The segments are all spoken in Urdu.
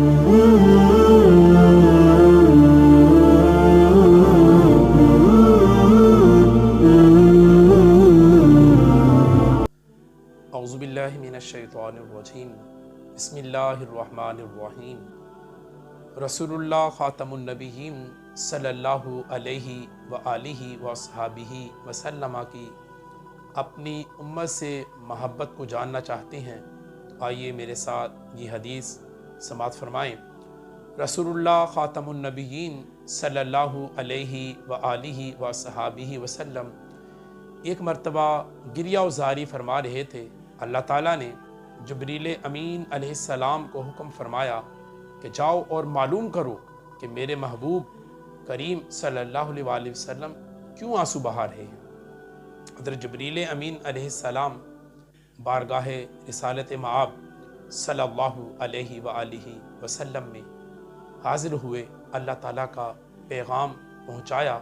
اعوذ باللہ من الشیطان الرجیم بسم اللہ الرحمن الرحیم رسول اللہ خاتم النبیین صلی اللہ علیہ وآلہ وصحابہ وسلم کی اپنی امت سے محبت کو جاننا چاہتے ہیں تو آئیے میرے ساتھ یہ حدیث سماعت فرمائیں۔ رسول اللہ خاتم النبیین صلی اللہ علیہ وآلہ وصحابہ وسلم ایک مرتبہ گریہ و زاری فرما رہے تھے۔ اللہ تعالیٰ نے جبریل امین علیہ السلام کو حکم فرمایا کہ جاؤ اور معلوم کرو کہ میرے محبوب کریم صلی اللہ علیہ وآلہ وسلم کیوں آنسو بہا رہے ہیں۔ حضرت جبریل امین علیہ السلام بارگاہ رسالت مآب صلی اللہ علیہ وآلہ وسلم میں حاضر ہوئے، اللہ تعالیٰ کا پیغام پہنچایا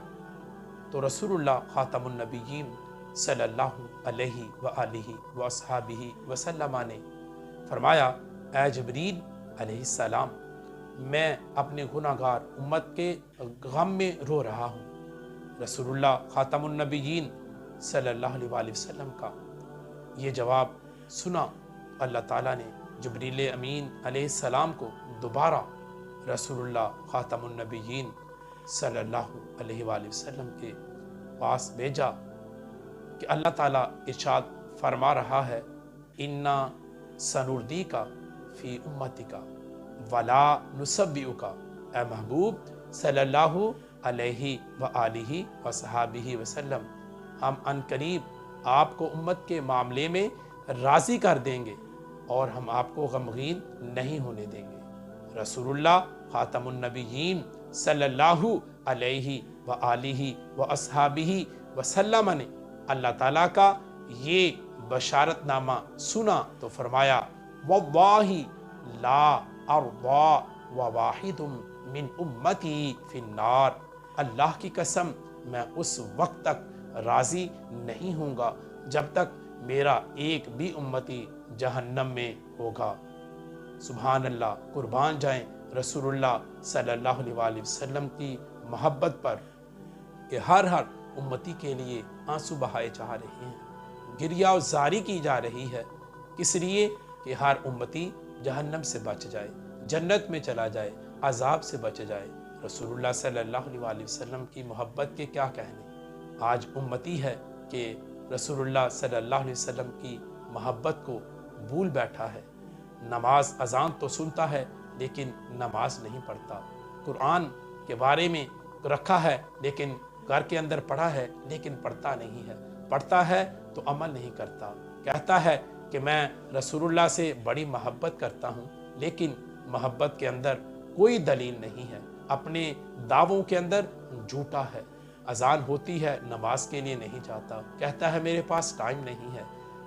تو رسول اللہ خاتم النبیین صلی اللہ علیہ وآلہ وصحابہ وسلم نے فرمایا، اے جبریل علیہ السلام، میں اپنے گناہگار امت کے غم میں رو رہا ہوں۔ رسول اللہ خاتم النبیین صلی اللہ علیہ وآلہ وسلم کا یہ جواب سنا، اللہ تعالیٰ نے جبریل امین علیہ السلام کو دوبارہ رسول اللہ خاتم النبیین صلی اللہ علیہ وآلہ وسلم کے پاس بھیجا کہ اللہ تعالیٰ ارشاد فرما رہا ہے، اِنَّا سَنُرْدِيكَ فِي أُمَّتِكَ وَلَا نُسَبِّئُكَ، اے محبوب صلی اللہ علیہ وآلہ وصحابہ وسلم، ہم عنقریب آپ کو امت کے معاملے میں راضی کر دیں گے اور ہم آپ کو غمگین نہیں ہونے دیں گے۔ رسول اللہ خاتم النبیین صلی اللہ علیہ وآلہ وصحابہ وسلم نے اللہ تعالیٰ کا یہ بشارت نامہ سنا تو فرمایا، واللہ لا ارضی وواحد من امتی فی النار، اللہ کی قسم میں اس وقت تک راضی نہیں ہوں گا جب تک میرا ایک بھی امتی جہنم میں ہوگا۔ سبحان اللہ، قربان جائیں رسول اللہ صلی اللہ علیہ وآلہ وسلم کی محبت پر کہ ہر امتی کے لیے آنسو بہائے جا رہے ہیں، گریہ و زاری کی جا رہی ہے، کس لیے کہ ہر امتی جہنم سے بچ جائے، جنت میں چلا جائے، عذاب سے بچ جائے۔ رسول اللہ صلی اللہ علیہ وآلہ وسلم کی محبت کے کیا کہنے۔ آج امتی ہے کہ رسول اللہ صلی اللہ علیہ وسلم کی محبت کو بھول بیٹھا ہے، نماز اذان تو سنتا ہے لیکن نماز نہیں پڑھتا، قرآن کے بارے میں رکھا ہے لیکن گھر کے اندر پڑھا ہے لیکن پڑھتا نہیں ہے، پڑھتا ہے تو عمل نہیں کرتا، کہتا ہے کہ میں رسول اللہ سے بڑی محبت کرتا ہوں لیکن محبت کے اندر کوئی دلیل نہیں ہے، اپنے دعووں کے اندر جھوٹا ہے، اذان ہوتی ہے نماز کے لیے نہیں جاتا، کہتا ہے میرے پاس ٹائم نہیں ہے،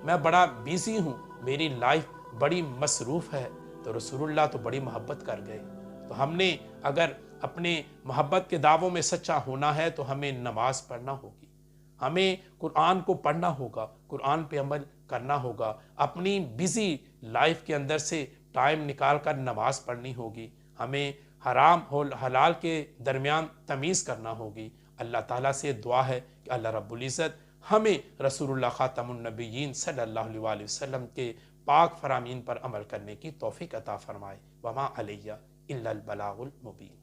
میں بڑا بیزی ہوں، میری لائف بڑی مصروف ہے۔ تو رسول اللہ تو بڑی محبت کر گئے۔ تو ہم نے اگر اپنے محبت کے دعووں میں سچا ہونا ہے تو ہمیں نماز پڑھنا ہوگی، ہمیں قرآن کو پڑھنا ہوگا، قرآن پہ عمل کرنا ہوگا، اپنی بیزی لائف کے اندر سے ٹائم نکال کر نماز پڑھنی ہوگی، ہمیں حرام اور حلال کے درمیان تمیز کرنا ہوگی۔ اللہ تعالیٰ سے دعا ہے کہ اللہ رب العزت ہمیں رسول اللہ خاتم النبیین صلی اللہ علیہ وآلہ وسلم کے پاک فرامین پر عمل کرنے کی توفیق عطا فرمائے۔ وما علیہ الا البلاغ المبین۔